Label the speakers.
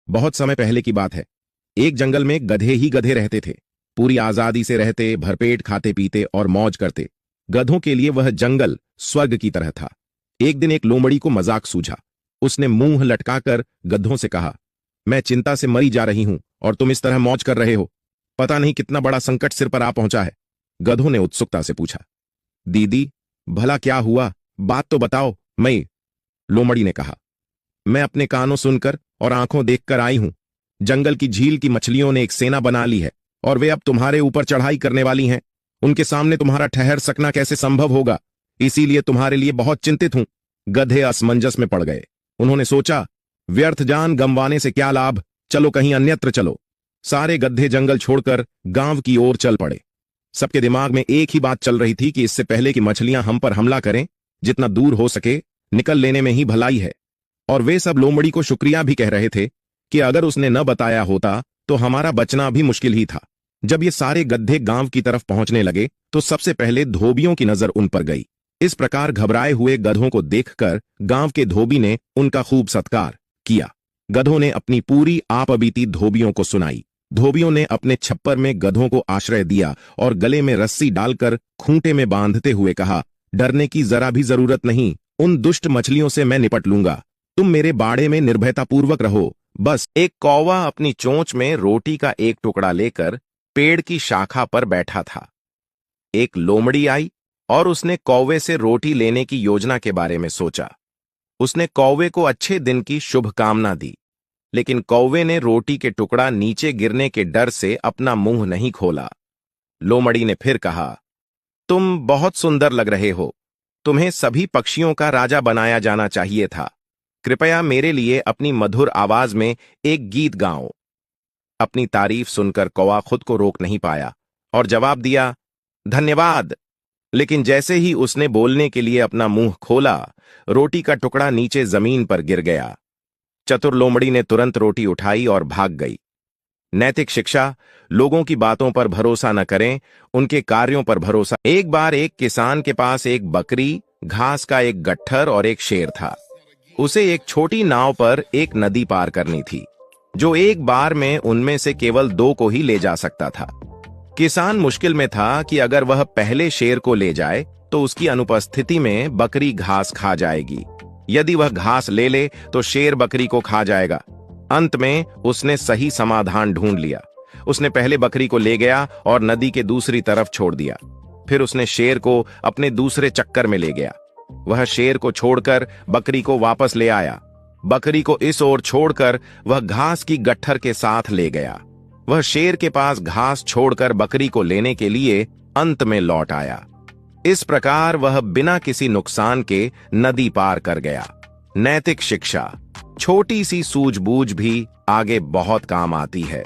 Speaker 1: बहुत समय पहले की बात है। एक जंगल में गधे ही गधे रहते थे। पूरी आजादी से रहते, भरपेट खाते पीते और मौज करते। गधों के लिए वह जंगल स्वर्ग की तरह था। एक दिन एक लोमड़ी को मजाक सूझा। उसने मुंह लटकाकर गधों से कहा, मैं चिंता से मरी जा रही हूं और तुम इस तरह मौज कर रहे हो। पता नहीं कितना बड़ा संकट सिर पर आ पहुंचा है। गधों ने उत्सुकता से पूछा, दीदी भला क्या हुआ, बात तो बताओ। मैं, लोमड़ी ने कहा, मैं अपने कानों सुनकर और आंखों देखकर आई हूं। जंगल की झील की मछलियों ने एक सेना बना ली है और वे अब तुम्हारे ऊपर चढ़ाई करने वाली हैं। उनके सामने तुम्हारा ठहर सकना कैसे संभव होगा, इसीलिए तुम्हारे लिए बहुत चिंतित हूं। गधे असमंजस में पड़ गए। उन्होंने सोचा, व्यर्थ जान गंवाने से क्या लाभ, चलो कहीं अन्यत्र चलो। सारे गधे जंगल छोड़कर गांव की ओर चल पड़े। सबके दिमाग में एक ही बात चल रही थी कि इससे पहले कि मछलियां हम पर हमला करें, जितना दूर हो सके निकल लेने में ही भलाई है। और वे सब लोमड़ी को शुक्रिया भी कह रहे थे कि अगर उसने न बताया होता तो हमारा बचना भी मुश्किल ही था। जब ये सारे गधे गांव की तरफ पहुंचने लगे तो सबसे पहले धोबियों की नजर उन पर गई। इस प्रकार घबराए हुए गधों को देखकर गांव के धोबी ने उनका खूब सत्कार किया। गधों ने अपनी पूरी आपबीती धोबियों को सुनाई। धोबियों ने अपने छप्पर में गधों को आश्रय दिया और गले में रस्सी डालकर खूंटे में बांधते हुए कहा, डरने की जरा भी जरूरत नहीं, उन दुष्ट मछलियों से मैं निपट लूंगा। तुम मेरे बाड़े में निर्भयतापूर्वक रहो। बस। एक कौवा अपनी चोंच में रोटी का एक टुकड़ा लेकर पेड़ की शाखा पर बैठा था। एक लोमड़ी आई और उसने कौवे से रोटी लेने की योजना के बारे में सोचा। उसने कौवे को अच्छे दिन की शुभकामना दी, लेकिन कौवे ने रोटी के टुकड़ा नीचे गिरने के डर से अपना मुंह नहीं खोला। लोमड़ी ने फिर कहा, तुम बहुत सुंदर लग रहे हो। तुम्हें सभी पक्षियों का राजा बनाया जाना चाहिए था। कृपया मेरे लिए अपनी मधुर आवाज में एक गीत गाओ। अपनी तारीफ सुनकर कौवा खुद को रोक नहीं पाया और जवाब दिया, धन्यवाद। लेकिन जैसे ही उसने बोलने के लिए अपना मुंह खोला, रोटी का टुकड़ा नीचे जमीन पर गिर गया। चतुर लोमड़ी ने तुरंत रोटी उठाई और भाग गई। नैतिक शिक्षा, लोगों की बातों पर भरोसा न करें, उनके कार्यों पर भरोसा। एक बार एक किसान के पास एक बकरी, घास का एक गट्ठर और एक शेर था। उसे एक छोटी नाव पर एक नदी पार करनी थी, जो एक बार में उनमें से केवल 2 को ही ले जा सकता था। किसान मुश्किल में था कि अगर वह पहले शेर को ले जाए तो उसकी अनुपस्थिति में बकरी घास खा जाएगी। यदि वह घास ले ले तो शेर बकरी को खा जाएगा। अंत में उसने सही समाधान ढूंढ लिया। उसने पहले बकरी को ले गया और नदी के दूसरी तरफ छोड़ दिया। फिर उसने शेर को अपने दूसरे चक्कर में ले गया। वह शेर को छोड़कर बकरी को वापस ले आया। बकरी को इस ओर छोड़कर वह घास की गट्ठर के साथ ले गया। वह शेर के पास घास छोड़कर बकरी को लेने के लिए अंत में लौट आया। इस प्रकार वह बिना किसी नुकसान के नदी पार कर गया। नैतिक शिक्षा, छोटी सी सूझबूझ भी आगे बहुत काम आती है।